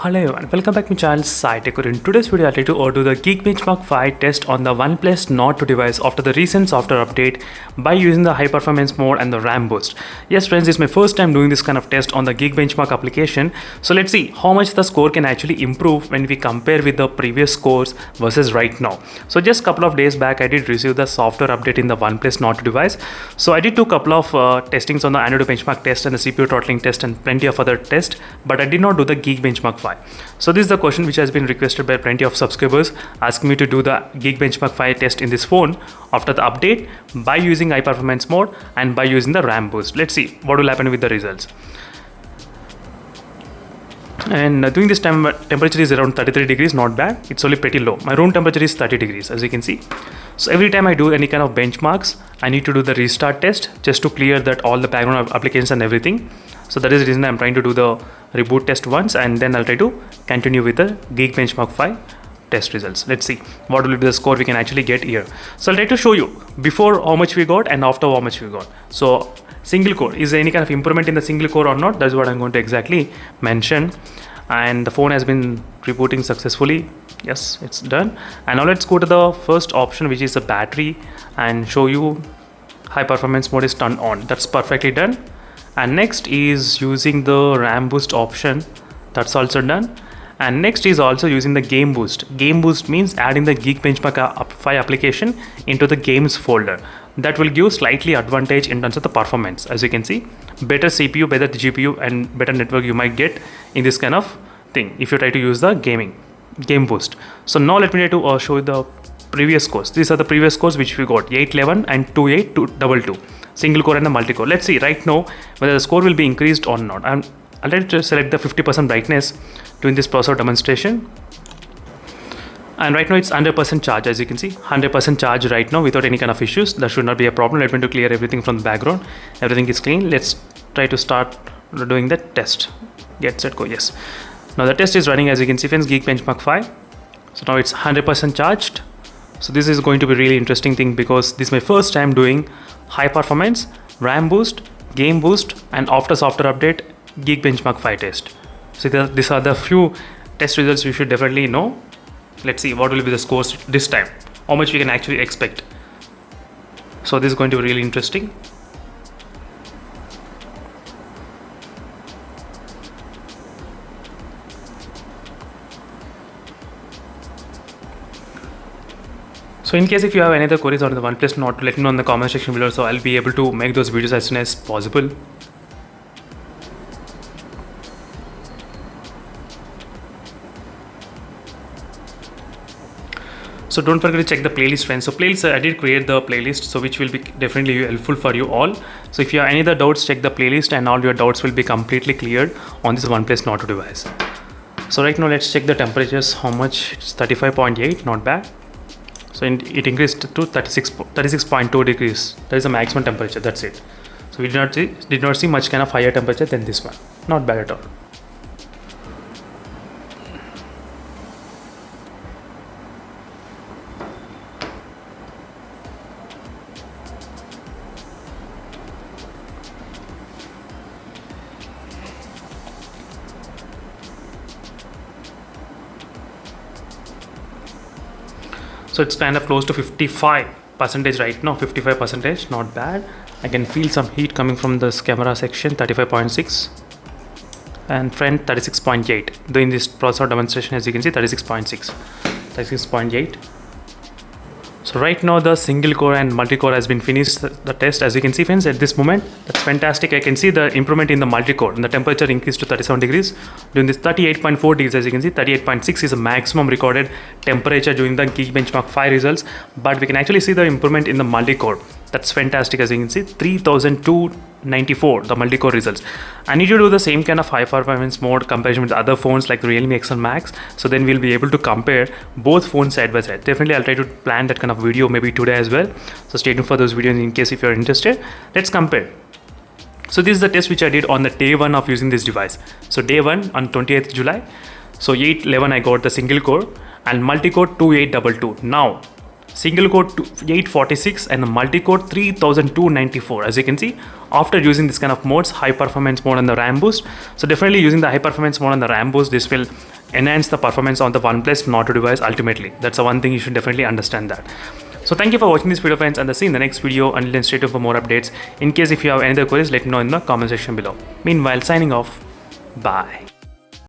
Hello everyone, welcome back to my channel SciTech. In today's video, I'd like to do the Geekbench Mark 5 test on the OnePlus Nord 2 device after the recent software update by using the high performance mode and the RAM boost. Yes friends, this is my first time doing this kind of test on the Geekbench Mark application. So let's see how much the score can actually improve when we compare with the previous scores versus right now. So just a couple of days back, I did receive the software update in the OnePlus Nord 2 device. So I did do a couple of testings on the Antutu benchmark test and the CPU throttling test and plenty of other tests, but I did not do the Geekbench Mark 5. So this is the question which has been requested by plenty of subscribers, asking me to do the Geekbench Mark 5 test in this phone after the update by using high performance mode and by using the RAM boost. Let's see what will happen with the results. And during this time, temperature is around 33 degrees, not bad. It's only pretty low. My room temperature is 30 degrees, as you can see. So every time I do any kind of benchmarks, I need to do the restart test just to clear that all the background applications and everything. So that is the reason I'm trying to do the reboot test once, and then I'll try to continue with the Geekbench Mark 5 test results. Let's see what will be the score we can actually get here. So I'll try to show you before how much we got and after how much we got. So single core, is there any kind of improvement in the single core or not? That's what I'm going to exactly mention. And the phone has been rebooting successfully. Yes, it's done. And now let's go to the first option, which is the battery, and show you high performance mode is turned on. That's perfectly done. And next is using the RAM boost option. That's also done. And next is also using the game boost. Game boost means adding the Geekbench Mark 5 application into the games folder. That will give slightly advantage in terms of the performance. As you can see, better CPU, better GPU, and better network you might get in this kind of thing if you try to use the game boost. So now let me try to show you the previous scores. These are the previous scores which we got: 811 and 28222. Single core and the multi core. Let's see right now whether the score will be increased or not. I'll try to select the 50% brightness during this processor demonstration. And right now it's 100% charge, as you can see, 100% charge right now without any kind of issues. That should not be a problem. Let me to clear everything from the background. Everything is clean. Let's try to start doing the test. Get set, go. Yes. Now the test is running, as you can see, friends, Geekbench Mark 5. So now it's 100% charged. So this is going to be really interesting thing because this is my first time doing high performance, RAM boost, game boost, and after software update, Geekbench Mark 5 test. So these are the few test results you should definitely know. Let's see what will be the scores this time, how much we can actually expect. So this is going to be really interesting. So in case if you have any other queries on the OnePlus Nord, let me know in the comment section below, so I'll be able to make those videos as soon as possible. So don't forget to check the playlist, friends. So playlist, I did create the playlist, so which will be definitely helpful for you all. So if you have any other doubts, check the playlist and all your doubts will be completely cleared on this OnePlus Nord 2 device. So right now let's check the temperatures. How much? It's 35.8, not bad. So it increased to 36.2 degrees. That is the maximum temperature. That's it. So we did not see much kind of higher temperature than this one. Not bad at all. So it's kind of close to 55% right now, 55%, not bad. I can feel some heat coming from this camera section, 35.6, and front 36.8. Doing this processor demonstration, as you can see, 36.6, 36.8. So right now the single core and multi-core has been finished the test, as you can see, friends, at this moment. That's fantastic. I can see the improvement in the multi-core, and the temperature increased to 37 degrees. During this 38.4 degrees, as you can see, 38.6 is the maximum recorded temperature during the Geekbench Mark 5 results. But we can actually see the improvement in the multi-core. That's fantastic, as you can see, 3294 the multi-core results. I need to do the same kind of high performance mode comparison with other phones like the Realme XL Max, so then we'll be able to compare both phones side by side. Definitely I'll try to plan that kind of video maybe today as well, so stay tuned for those videos in case if you're interested. Let's compare. So this is the test which I did on the day 1 of using this device. So day 1 on 28th July. So 811 I got the single core and multi-core 2822. Now single core 846 and a multi-core 3294. As you can see, after using this kind of modes, high performance mode and the RAM boost, so definitely using the high performance mode and the RAM boost, this will enhance the performance on the OnePlus Nord device ultimately. That's the one thing you should definitely understand that. So thank you for watching this video, friends, and I'll see you in the next video. Until then, stay tuned for more updates. In case if you have any other queries, let me know in the comment section below. Meanwhile, signing off. Bye.